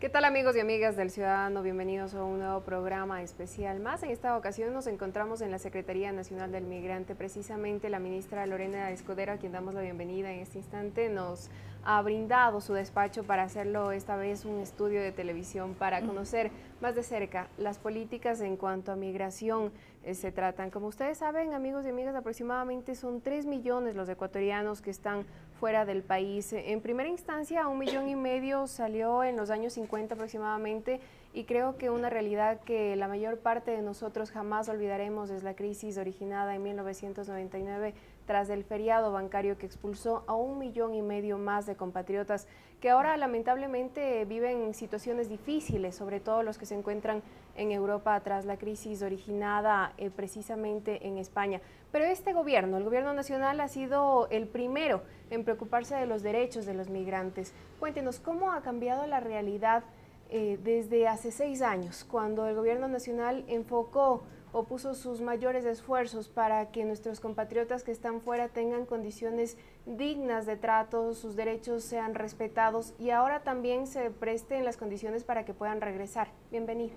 ¿Qué tal amigos y amigas del Ciudadano? Bienvenidos a un nuevo programa especial más. En esta ocasión nos encontramos en la Secretaría Nacional del Migrante. Precisamente la ministra Lorena Escudero, a quien damos la bienvenida en este instante, nos ha brindado su despacho para hacerlo esta vez un estudio de televisión para conocer más de cerca las políticas en cuanto a migración se tratan. Como ustedes saben, amigos y amigas, aproximadamente son 3 millones los ecuatorianos que están fuera del país. En primera instancia, 1,5 millones salió en los años 50 aproximadamente, y creo que una realidad que la mayor parte de nosotros jamás olvidaremos es la crisis originada en 1999 tras el feriado bancario que expulsó a 1,5 millones más de compatriotas que ahora lamentablemente viven situaciones difíciles, sobre todo los que se encuentran en Europa tras la crisis originada precisamente en España. Pero este gobierno, el gobierno nacional, ha sido el primero en preocuparse de los derechos de los migrantes. Cuéntenos, ¿cómo ha cambiado la realidad desde hace 6 años, cuando el gobierno nacional enfocó o puso sus mayores esfuerzos para que nuestros compatriotas que están fuera tengan condiciones dignas de trato, sus derechos sean respetados y ahora también se presten las condiciones para que puedan regresar? Bienvenida.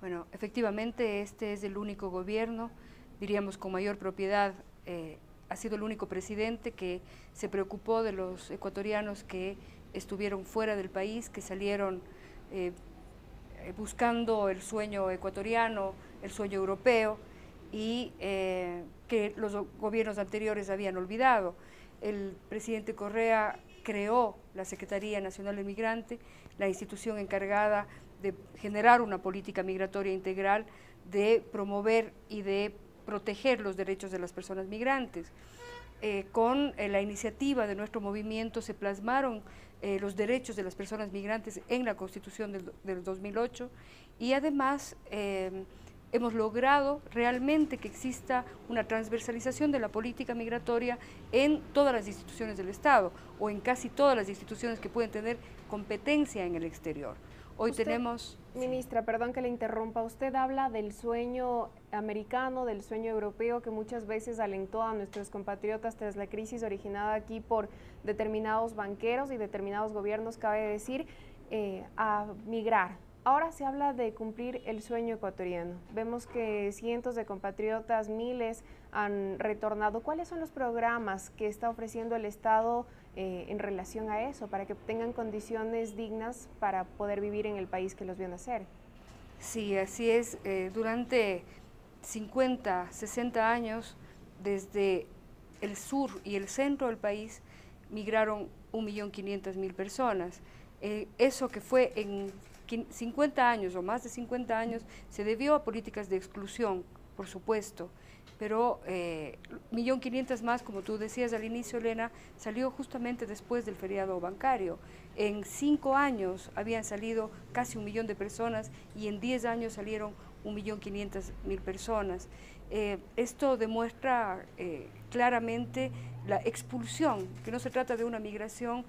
Bueno, efectivamente este es el único gobierno, diríamos con mayor propiedad, ha sido el único presidente que se preocupó de los ecuatorianos que estuvieron fuera del país, que salieron buscando el sueño ecuatoriano, el sueño europeo, y que los gobiernos anteriores habían olvidado. El presidente Correa creó la Secretaría Nacional del Migrante, la institución encargada de generar una política migratoria integral, de promover y de proteger los derechos de las personas migrantes. Con la iniciativa de nuestro movimiento se plasmaron los derechos de las personas migrantes en la Constitución del 2008 y además hemos logrado realmente que exista una transversalización de la política migratoria en todas las instituciones del Estado o en casi todas las instituciones que pueden tener competencia en el exterior. Hoy tenemos... Ministra, perdón que le interrumpa, usted habla del sueño americano, del sueño europeo que muchas veces alentó a nuestros compatriotas tras la crisis originada aquí por determinados banqueros y determinados gobiernos, cabe decir, a migrar. Ahora se habla de cumplir el sueño ecuatoriano. Vemos que cientos de compatriotas, miles, han retornado. ¿Cuáles son los programas que está ofreciendo el Estado en relación a eso, para que tengan condiciones dignas para poder vivir en el país que los vio nacer? Sí, así es. Durante 50, 60 años, desde el sur y el centro del país, migraron 1.500.000 personas. Eso que fue en 50 años o más de 50 años se debió a políticas de exclusión, por supuesto, pero 1.500.000 más, como tú decías al inicio, Elena, salió justamente después del feriado bancario. En 5 años habían salido casi 1 millón de personas y en 10 años salieron 1.500.000 personas. Esto demuestra claramente la expulsión, que no se trata de una migración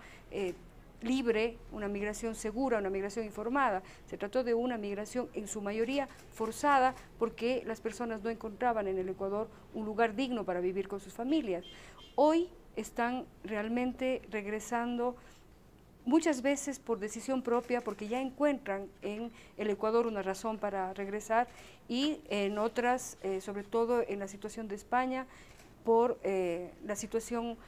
libre, una migración segura, una migración informada. Se trató de una migración en su mayoría forzada porque las personas no encontraban en el Ecuador un lugar digno para vivir con sus familias. Hoy están realmente regresando, muchas veces por decisión propia, porque ya encuentran en el Ecuador una razón para regresar, y en otras, sobre todo en la situación de España, por la situación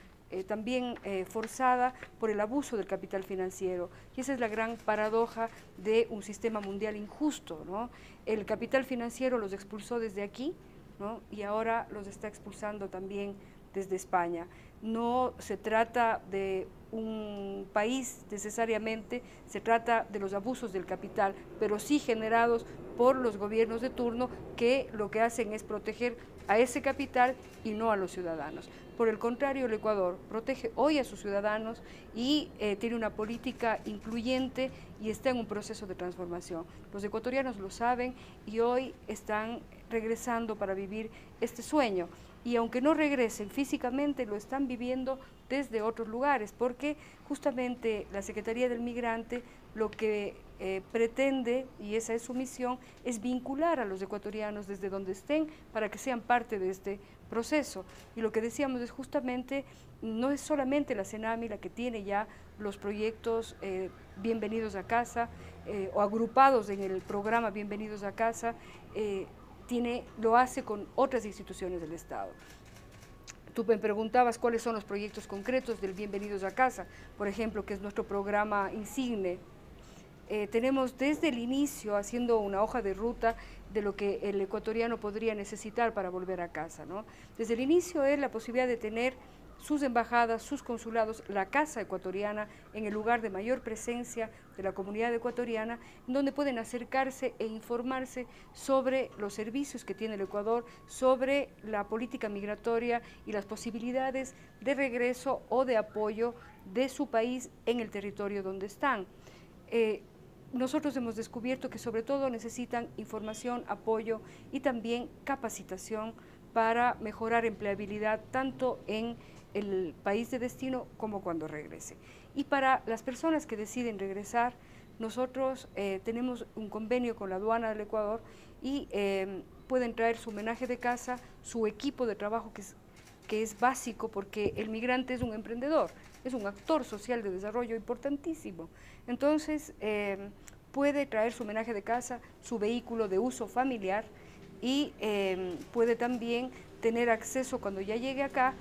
también forzada por el abuso del capital financiero. Y esa es la gran paradoja de un sistema mundial injusto, ¿no? El capital financiero los expulsó desde aquí, ¿no? Y ahora los está expulsando también desde España. No se trata de un país necesariamente, se trata de los abusos del capital, pero sí generados por los gobiernos de turno, que lo que hacen es proteger a ese capital y no a los ciudadanos. Por el contrario, el Ecuador protege hoy a sus ciudadanos y tiene una política incluyente y está en un proceso de transformación. Los ecuatorianos lo saben y hoy están regresando para vivir este sueño. Y aunque no regresen físicamente, lo están viviendo desde otros lugares, porque justamente la Secretaría del Migrante lo que pretende, y esa es su misión, es vincular a los ecuatorianos desde donde estén para que sean parte de este proceso. Y lo que decíamos es justamente, no es solamente la CENAMI la que tiene ya los proyectos Bienvenidos a Casa o agrupados en el programa Bienvenidos a Casa, lo hace con otras instituciones del Estado. Tú me preguntabas cuáles son los proyectos concretos del Bienvenidos a Casa, por ejemplo, que es nuestro programa insigne. Tenemos desde el inicio haciendo una hoja de ruta de lo que el ecuatoriano podría necesitar para volver a casa, ¿no? Desde el inicio es la posibilidad de tener sus embajadas, sus consulados, la casa ecuatoriana en el lugar de mayor presencia de la comunidad ecuatoriana, donde pueden acercarse e informarse sobre los servicios que tiene el Ecuador, sobre la política migratoria y las posibilidades de regreso o de apoyo de su país en el territorio donde están. Nosotros hemos descubierto que sobre todo necesitan información, apoyo y también capacitación para mejorar empleabilidad tanto en el país de destino como cuando regrese. Y para las personas que deciden regresar, nosotros tenemos un convenio con la aduana del Ecuador y pueden traer su menaje de casa, su equipo de trabajo que es básico porque el migrante es un emprendedor, es un actor social de desarrollo importantísimo. Entonces, puede traer su menaje de casa, su vehículo de uso familiar y puede también tener acceso cuando ya llegue acá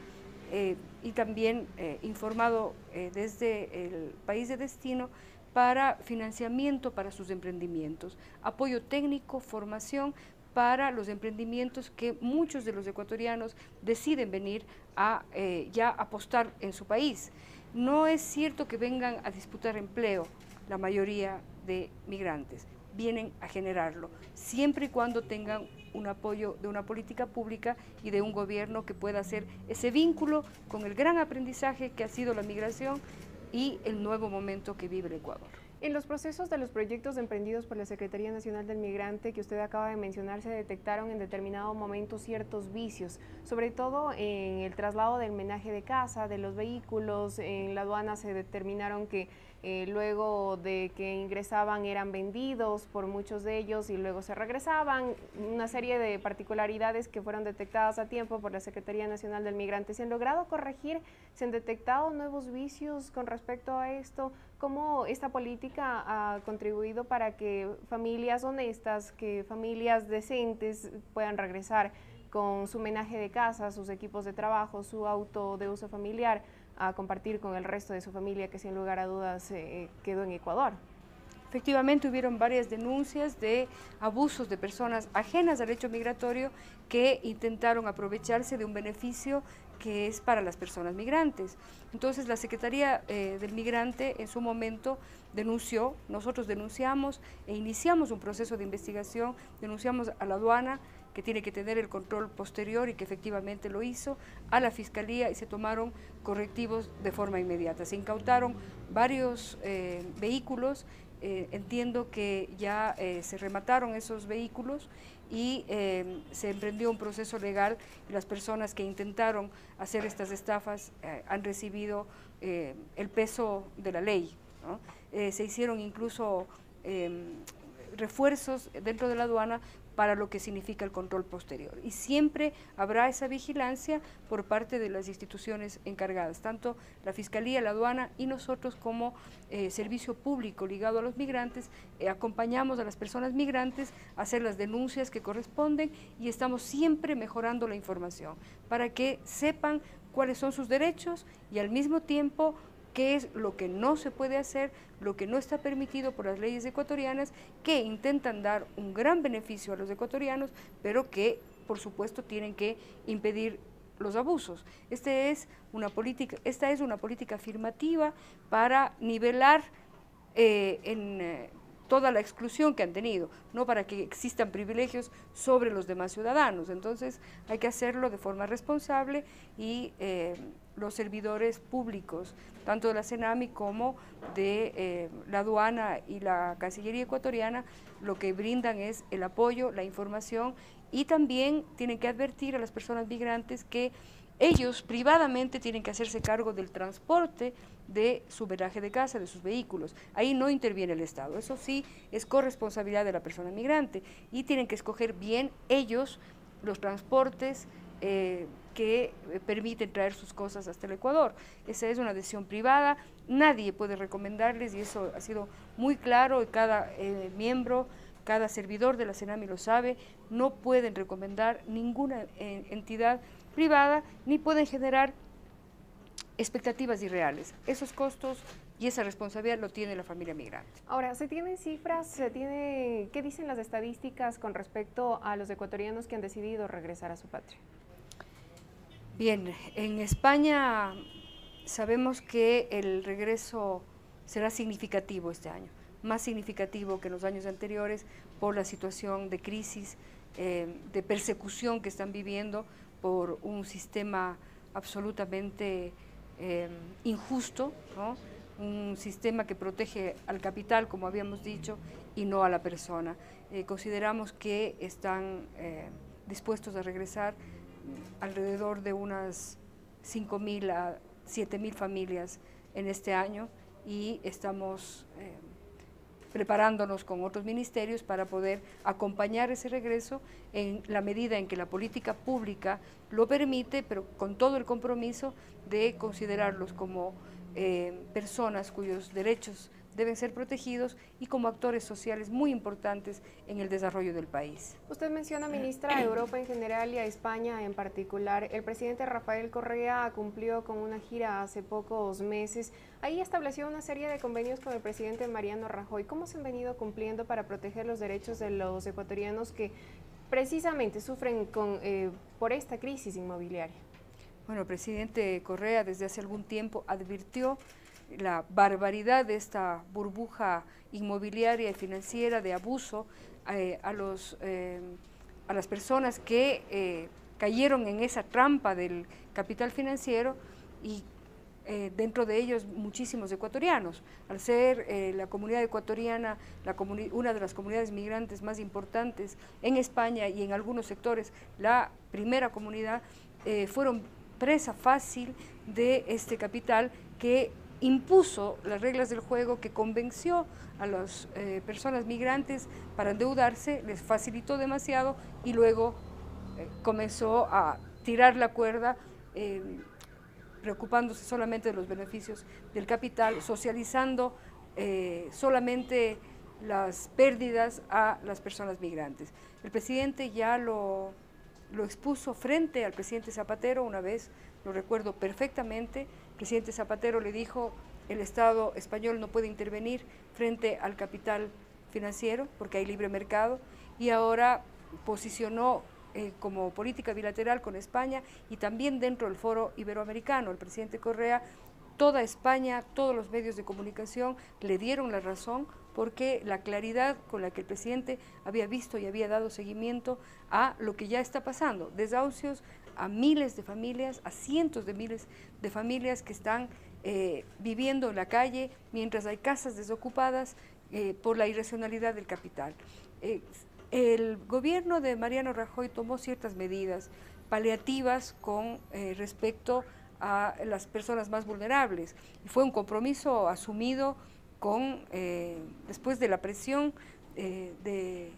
y también informado desde el país de destino para financiamiento para sus emprendimientos, apoyo técnico, formación para los emprendimientos que muchos de los ecuatorianos deciden venir a ya apostar en su país. No es cierto que vengan a disputar empleo la mayoría de migrantes, vienen a generarlo, siempre y cuando tengan un apoyo de una política pública y de un gobierno que pueda hacer ese vínculo con el gran aprendizaje que ha sido la migración y el nuevo momento que vive el Ecuador. En los procesos de los proyectos emprendidos por la Secretaría Nacional del Migrante que usted acaba de mencionar, se detectaron en determinado momento ciertos vicios, sobre todo en el traslado del menaje de casa, de los vehículos. En la aduana se determinaron que luego de que ingresaban eran vendidos por muchos de ellos y luego se regresaban, una serie de particularidades que fueron detectadas a tiempo por la Secretaría Nacional del Migrante. ¿Se han logrado corregir? ¿Se han detectado nuevos vicios con respecto a esto? ¿Cómo esta política ha contribuido para que familias honestas, que familias decentes puedan regresar con su menaje de casa, sus equipos de trabajo, su auto de uso familiar, a compartir con el resto de su familia que sin lugar a dudas quedó en Ecuador? Efectivamente, hubieron varias denuncias de abusos de personas ajenas al hecho migratorio que intentaron aprovecharse de un beneficio que es para las personas migrantes. Entonces, la Secretaría del Migrante en su momento denunció, nosotros denunciamos e iniciamos un proceso de investigación, denunciamos a la aduana, que tiene que tener el control posterior y que efectivamente lo hizo, a la Fiscalía y se tomaron correctivos de forma inmediata. Se incautaron varios vehículos, entiendo que ya se remataron esos vehículos y se emprendió un proceso legal y las personas que intentaron hacer estas estafas han recibido el peso de la ley, ¿no? Se hicieron incluso refuerzos dentro de la aduana para lo que significa el control posterior. Y siempre habrá esa vigilancia por parte de las instituciones encargadas, tanto la Fiscalía, la aduana y nosotros como servicio público ligado a los migrantes, acompañamos a las personas migrantes a hacer las denuncias que corresponden y estamos siempre mejorando la información para que sepan cuáles son sus derechos y al mismo tiempo qué es lo que no se puede hacer, lo que no está permitido por las leyes ecuatorianas, que intentan dar un gran beneficio a los ecuatorianos, pero que, por supuesto, tienen que impedir los abusos. Esta es una política afirmativa para nivelar toda la exclusión que han tenido, no para que existan privilegios sobre los demás ciudadanos. Entonces, hay que hacerlo de forma responsable y los servidores públicos, tanto de la CENAMI como de la aduana y la Cancillería ecuatoriana, lo que brindan es el apoyo, la información y también tienen que advertir a las personas migrantes que ellos privadamente tienen que hacerse cargo del transporte de su menaje de casa, de sus vehículos. Ahí no interviene el Estado, eso sí es corresponsabilidad de la persona migrante y tienen que escoger bien ellos los transportes que permiten traer sus cosas hasta el Ecuador. Esa es una decisión privada, nadie puede recomendarles, y eso ha sido muy claro, y cada miembro, cada servidor de la CENAMI lo sabe, no pueden recomendar ninguna entidad privada, ni pueden generar expectativas irreales. Esos costos y esa responsabilidad lo tiene la familia migrante. Ahora, ¿se tienen cifras? ¿Qué dicen las estadísticas con respecto a los ecuatorianos que han decidido regresar a su patria? Bien, en España sabemos que el regreso será significativo este año, más significativo que en los años anteriores por la situación de crisis, de persecución que están viviendo por un sistema absolutamente injusto, ¿no? Un sistema que protege al capital, como habíamos dicho, y no a la persona. Consideramos que están dispuestos a regresar alrededor de unas 5.000 a 7.000 familias en este año, y estamos preparándonos con otros ministerios para poder acompañar ese regreso en la medida en que la política pública lo permite, pero con todo el compromiso de considerarlos como personas cuyos derechos deben ser protegidos y como actores sociales muy importantes en el desarrollo del país. Usted menciona, ministra, a Europa en general y a España en particular. El presidente Rafael Correa cumplió con una gira hace pocos meses. Ahí estableció una serie de convenios con el presidente Mariano Rajoy. ¿Cómo se han venido cumpliendo para proteger los derechos de los ecuatorianos que precisamente sufren por esta crisis inmobiliaria? Bueno, el presidente Correa desde hace algún tiempo advirtió la barbaridad de esta burbuja inmobiliaria y financiera de abuso a las personas que cayeron en esa trampa del capital financiero, y dentro de ellos muchísimos ecuatorianos. Al ser la comunidad ecuatoriana una de las comunidades migrantes más importantes en España y en algunos sectores la primera comunidad, fueron presa fácil de este capital que impuso las reglas del juego, que convenció a las personas migrantes para endeudarse, les facilitó demasiado y luego comenzó a tirar la cuerda, preocupándose solamente de los beneficios del capital, socializando solamente las pérdidas a las personas migrantes. El presidente ya lo expuso frente al presidente Zapatero una vez, lo recuerdo perfectamente. El presidente Zapatero le dijo: el Estado español no puede intervenir frente al capital financiero porque hay libre mercado, y ahora posicionó como política bilateral con España y también dentro del foro iberoamericano. El presidente Correa, toda España, todos los medios de comunicación le dieron la razón, porque la claridad con la que el presidente había visto y había dado seguimiento a lo que ya está pasando, desahucios a miles de familias, a cientos de miles de familias que están viviendo en la calle, mientras hay casas desocupadas por la irracionalidad del capital. El gobierno de Mariano Rajoy tomó ciertas medidas paliativas con respecto a las personas más vulnerables, y fue un compromiso asumido después de la presión de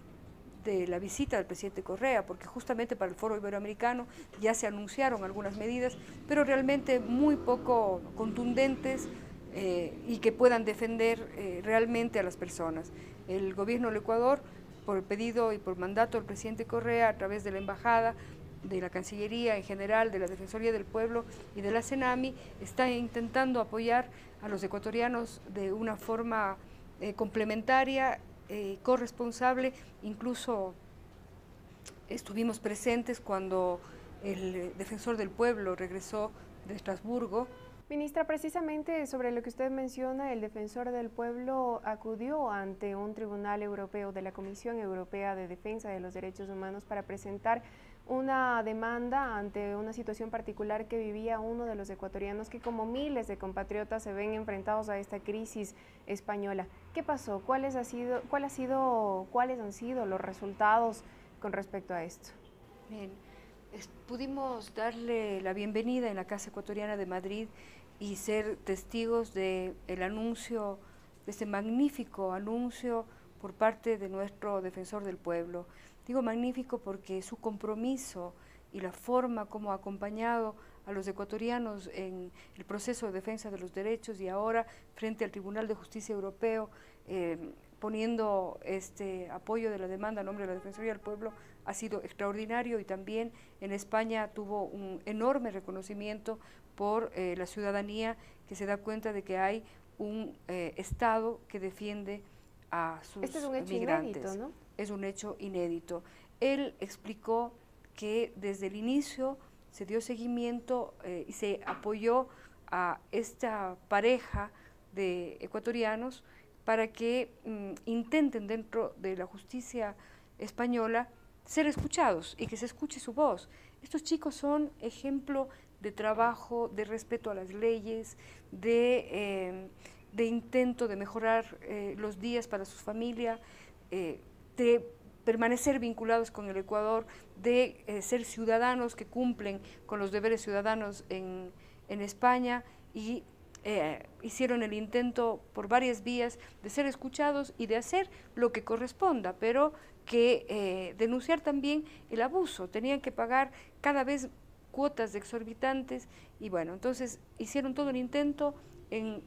la visita del presidente Correa, porque justamente para el foro iberoamericano ya se anunciaron algunas medidas, pero realmente muy poco contundentes y que puedan defender realmente a las personas. El gobierno del Ecuador, por pedido y por mandato del presidente Correa, a través de la embajada, de la Cancillería en general, de la Defensoría del Pueblo y de la CENAMI, está intentando apoyar a los ecuatorianos de una forma complementaria, corresponsable. Incluso estuvimos presentes cuando el Defensor del Pueblo regresó de Estrasburgo. Ministra, precisamente sobre lo que usted menciona, el Defensor del Pueblo acudió ante un tribunal europeo de la Comisión Europea de Defensa de los Derechos Humanos para presentar una demanda ante una situación particular que vivía uno de los ecuatorianos que, como miles de compatriotas, se ven enfrentados a esta crisis española. ¿Qué pasó? ¿Cuáles han sido los resultados con respecto a esto? Bien, pudimos darle la bienvenida en la Casa Ecuatoriana de Madrid y ser testigos del anuncio, de este magnífico anuncio por parte de nuestro Defensor del Pueblo. Digo magnífico porque su compromiso y la forma como ha acompañado a los ecuatorianos en el proceso de defensa de los derechos y ahora frente al Tribunal de Justicia Europeo, poniendo este apoyo de la demanda a nombre de la Defensoría del Pueblo, ha sido extraordinario y también en España tuvo un enorme reconocimiento por la ciudadanía que se da cuenta de que hay un Estado que defiende a sus Este es un hecho migrantes. inédito, ¿no? Es un hecho inédito. Él explicó que desde el inicio se dio seguimiento y se apoyó a esta pareja de ecuatorianos para que intenten dentro de la justicia española ser escuchados y que se escuche su voz. Estos chicos son ejemplo de trabajo, de respeto a las leyes, de intento de mejorar los días para su familia, de permanecer vinculados con el Ecuador, de ser ciudadanos que cumplen con los deberes ciudadanos en España y hicieron el intento por varias vías de ser escuchados y de hacer lo que corresponda, pero que denunciar también el abuso. Tenían que pagar cada vez cuotas exorbitantes y bueno, entonces hicieron todo el intento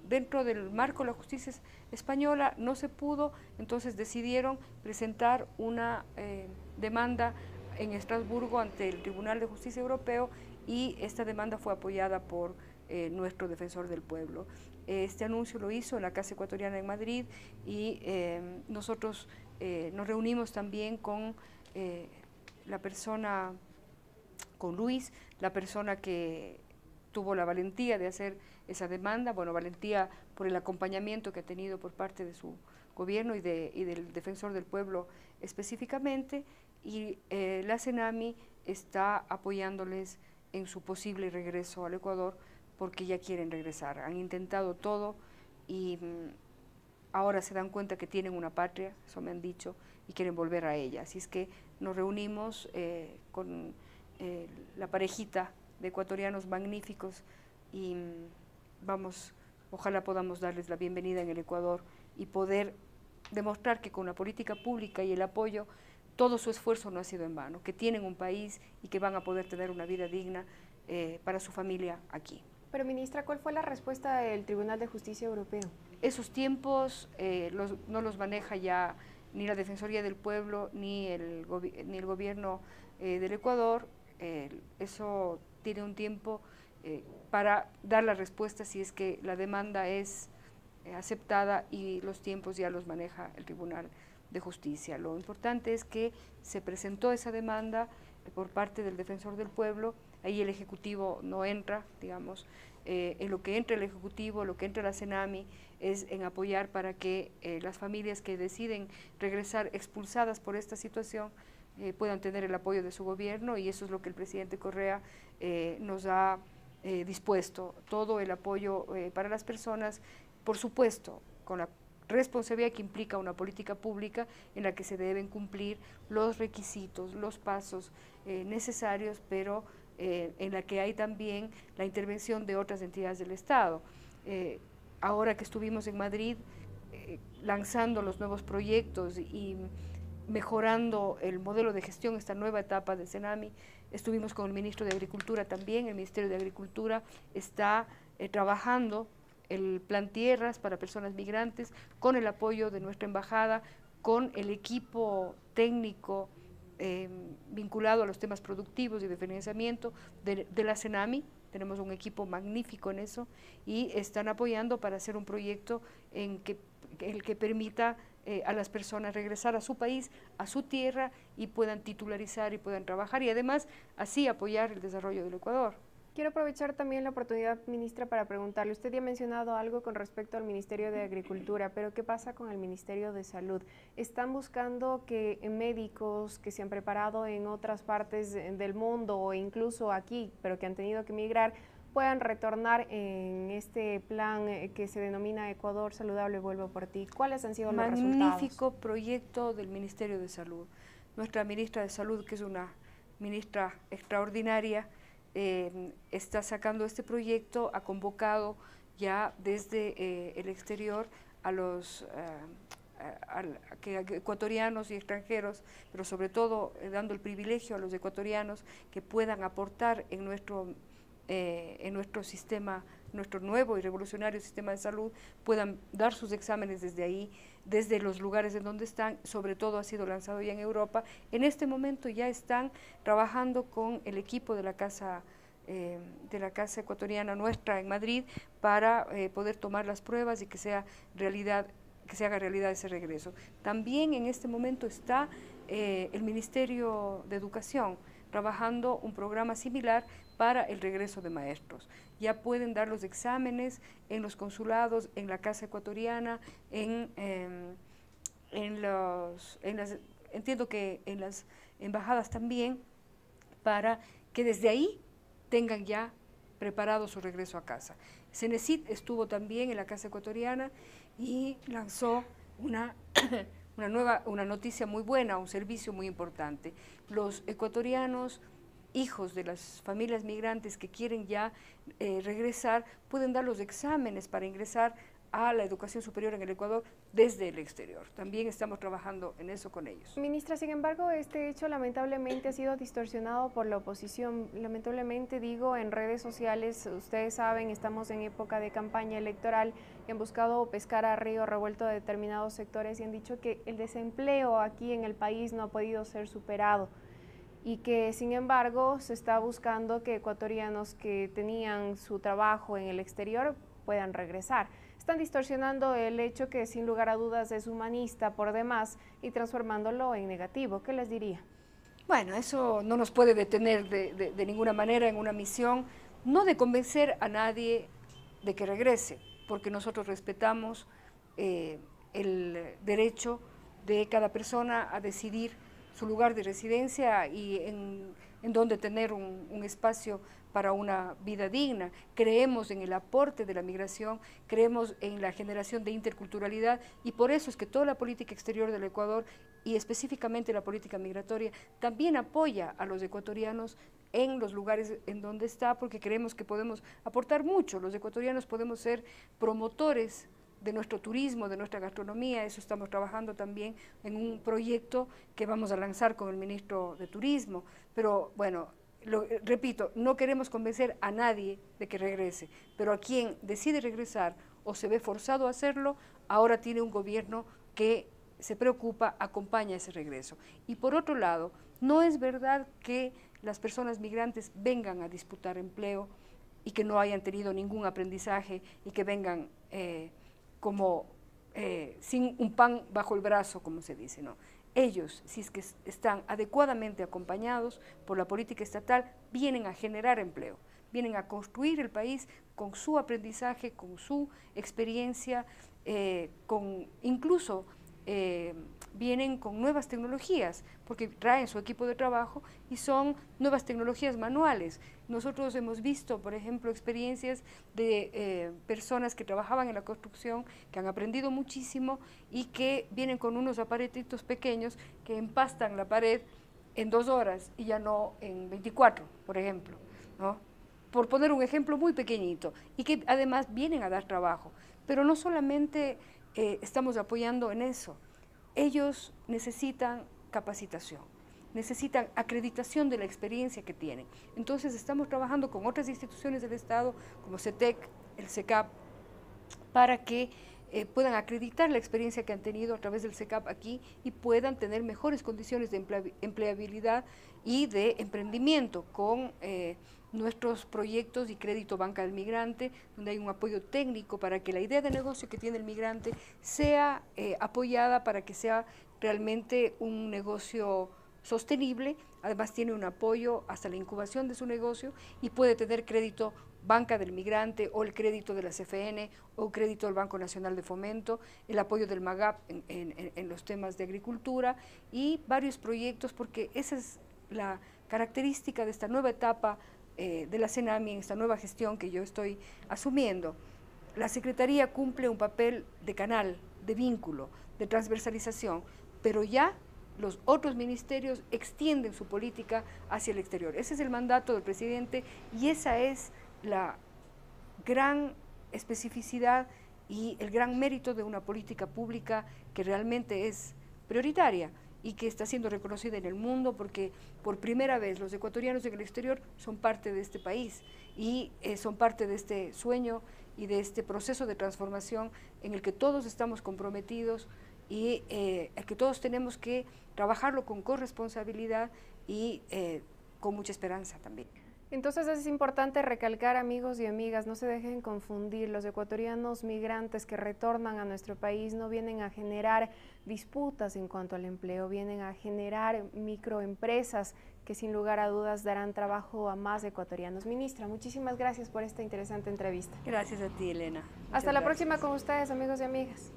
dentro del marco de la justicia española, no se pudo, entonces decidieron presentar una demanda en Estrasburgo ante el Tribunal de Justicia Europeo y esta demanda fue apoyada por nuestro defensor del pueblo. Este anuncio lo hizo en la Casa Ecuatoriana en Madrid y nosotros nos reunimos también con la persona, con Luis, la persona que tuvo la valentía de hacer esa demanda, bueno, valentía por el acompañamiento que ha tenido por parte de su gobierno y del defensor del pueblo específicamente, y la CENAMI está apoyándoles en su posible regreso al Ecuador porque ya quieren regresar. Han intentado todo y ahora se dan cuenta que tienen una patria, eso me han dicho, y quieren volver a ella. Así es que nos reunimos con la parejita de ecuatorianos magníficos y vamos, ojalá podamos darles la bienvenida en el Ecuador y poder demostrar que con la política pública y el apoyo todo su esfuerzo no ha sido en vano, que tienen un país y que van a poder tener una vida digna para su familia aquí. Pero ministra, ¿cuál fue la respuesta del Tribunal de Justicia Europeo? Esos tiempos no los maneja ya ni la Defensoría del Pueblo ni el gobierno del Ecuador. Eso tiene un tiempo para dar la respuesta si es que la demanda es aceptada y los tiempos ya los maneja el Tribunal de Justicia. Lo importante es que se presentó esa demanda por parte del Defensor del Pueblo, ahí el Ejecutivo no entra, digamos, en lo que entra el Ejecutivo, lo que entra la CENAMI es en apoyar para que las familias que deciden regresar expulsadas por esta situación puedan tener el apoyo de su gobierno y eso es lo que el presidente Correa nos ha dispuesto, todo el apoyo para las personas, por supuesto, con la responsabilidad que implica una política pública en la que se deben cumplir los requisitos, los pasos necesarios, pero en la que hay también la intervención de otras entidades del Estado. Ahora que estuvimos en Madrid lanzando los nuevos proyectos y mejorando el modelo de gestión, esta nueva etapa de CENAMI, estuvimos con el ministro de Agricultura también, el Ministerio de Agricultura está trabajando el plan tierras para personas migrantes con el apoyo de nuestra embajada, con el equipo técnico vinculado a los temas productivos y de financiamiento de la CENAMI. Tenemos un equipo magnífico en eso y están apoyando para hacer un proyecto el que permita a las personas regresar a su país, a su tierra y puedan titularizar y puedan trabajar y además así apoyar el desarrollo del Ecuador. Quiero aprovechar también la oportunidad, ministra, para preguntarle, usted ya ha mencionado algo con respecto al Ministerio de Agricultura, pero ¿qué pasa con el Ministerio de Salud? ¿Están buscando que médicos que se han preparado en otras partes del mundo o incluso aquí, pero que han tenido que emigrar, puedan retornar en este plan que se denomina Ecuador Saludable, Vuelvo por Ti? ¿Cuáles han sido los resultados? Magnífico proyecto del Ministerio de Salud. Nuestra ministra de Salud, que es una ministra extraordinaria, está sacando este proyecto, ha convocado ya desde el exterior a que ecuatorianos y extranjeros, pero sobre todo dando el privilegio a los ecuatorianos que puedan aportar en nuestro sistema, nuestro nuevo y revolucionario sistema de salud, puedan dar sus exámenes desde ahí, desde los lugares en donde están. Sobre todo ha sido lanzado ya en Europa. En este momento ya están trabajando con el equipo de la Casa Ecuatoriana nuestra en Madrid para poder tomar las pruebas y que se haga realidad ese regreso. También en este momento está el Ministerio de Educación trabajando un programa similar para el regreso de maestros. Ya pueden dar los exámenes en los consulados, en la Casa Ecuatoriana, entiendo que en las embajadas también, para que desde ahí tengan ya preparado su regreso a casa. Cenecit estuvo también en la Casa Ecuatoriana y lanzó una noticia muy buena, un servicio muy importante. Los ecuatorianos, hijos de las familias migrantes que quieren ya regresar, pueden dar los exámenes para ingresar a la educación superior en el Ecuador desde el exterior. También estamos trabajando en eso con ellos. Ministra, sin embargo, este hecho lamentablemente ha sido distorsionado por la oposición. Lamentablemente digo, en redes sociales, ustedes saben, estamos en época de campaña electoral y han buscado pescar a río revuelto de determinados sectores y han dicho que el desempleo aquí en el país no ha podido ser superado y que sin embargo se está buscando que ecuatorianos que tenían su trabajo en el exterior puedan regresar. Están distorsionando el hecho que sin lugar a dudas es humanista por demás y transformándolo en negativo. ¿Qué les diría? Bueno, eso no nos puede detener de ninguna manera en una misión, no de convencer a nadie de que regrese, porque nosotros respetamos el derecho de cada persona a decidir su lugar de residencia y en donde tener un espacio para una vida digna. Creemos en el aporte de la migración, creemos en la generación de interculturalidad y por eso es que toda la política exterior del Ecuador y específicamente la política migratoria también apoya a los ecuatorianos en los lugares en donde está, porque creemos que podemos aportar mucho. Los ecuatorianos podemos ser promotores de nuestro turismo, de nuestra gastronomía. Eso estamos trabajando también en un proyecto que vamos a lanzar con el ministro de Turismo, pero bueno, repito, no queremos convencer a nadie de que regrese, pero a quien decide regresar o se ve forzado a hacerlo, ahora tiene un gobierno que se preocupa, acompaña ese regreso. Y por otro lado, no es verdad que las personas migrantes vengan a disputar empleo y que no hayan tenido ningún aprendizaje y que vengan sin un pan bajo el brazo, como se dice, ¿no? Ellos, si es que están adecuadamente acompañados por la política estatal, vienen a generar empleo, vienen a construir el país con su aprendizaje, con su experiencia, incluso vienen con nuevas tecnologías, porque traen su equipo de trabajo y son nuevas tecnologías manuales. Nosotros hemos visto, por ejemplo, experiencias de personas que trabajaban en la construcción, que han aprendido muchísimo y que vienen con unos aparatitos pequeños que empastan la pared en 2 horas y ya no en 24, por ejemplo, ¿no? Por poner un ejemplo muy pequeñito, y que además vienen a dar trabajo. Pero no solamente estamos apoyando en eso, ellos necesitan capacitación, necesitan acreditación de la experiencia que tienen. Entonces estamos trabajando con otras instituciones del Estado, como CETEC, el SECAP, para que puedan acreditar la experiencia que han tenido a través del SECAP aquí y puedan tener mejores condiciones de empleabilidad y de emprendimiento con nuestros proyectos y crédito banca del migrante, donde hay un apoyo técnico para que la idea de negocio que tiene el migrante sea apoyada para que sea realmente un negocio sostenible. Además tiene un apoyo hasta la incubación de su negocio y puede tener crédito banca del migrante o el crédito de la CFN o crédito del Banco Nacional de Fomento, el apoyo del MAGAP en los temas de agricultura y varios proyectos, porque esa es la característica de esta nueva etapa de la CENAMI, en esta nueva gestión que yo estoy asumiendo. La Secretaría cumple un papel de canal, de vínculo, de transversalización, pero ya los otros ministerios extienden su política hacia el exterior. Ese es el mandato del presidente y esa es la gran especificidad y el gran mérito de una política pública que realmente es prioritaria y que está siendo reconocida en el mundo, porque por primera vez los ecuatorianos en el exterior son parte de este país y son parte de este sueño y de este proceso de transformación en el que todos estamos comprometidos y el que todos tenemos que trabajarlo con corresponsabilidad y con mucha esperanza también. Entonces es importante recalcar, amigos y amigas, no se dejen confundir, los ecuatorianos migrantes que retornan a nuestro país no vienen a generar disputas en cuanto al empleo, vienen a generar microempresas que sin lugar a dudas darán trabajo a más ecuatorianos. Ministra, muchísimas gracias por esta interesante entrevista. Gracias a ti, Elena. Hasta la próxima con ustedes, amigos y amigas.